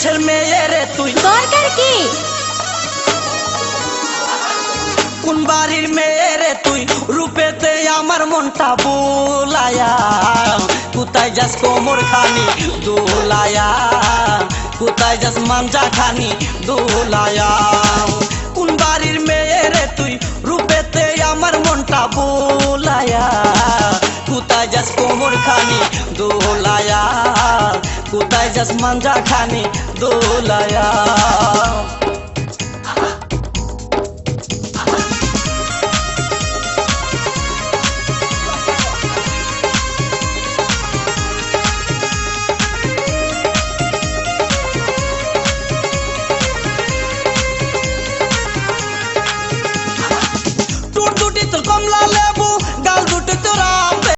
মানুষের মেয়ে রে তুই দরকার কি কোন বাড়ির মেয়ে রে তুই রূপেতে আমার মনটা বুলায়া কোথায় যাস কোমর খানি দোলায়া কোথায় যাস মাঞ্জা খানি দোলায়া কোন বাড়ির মেয়ে রে তুই রূপেতে আমার মনটা বুলায়া কোথায় যাস কোমর খানি দোলায়া কোথায় যাস মাঞ্জা খানি দোলায়া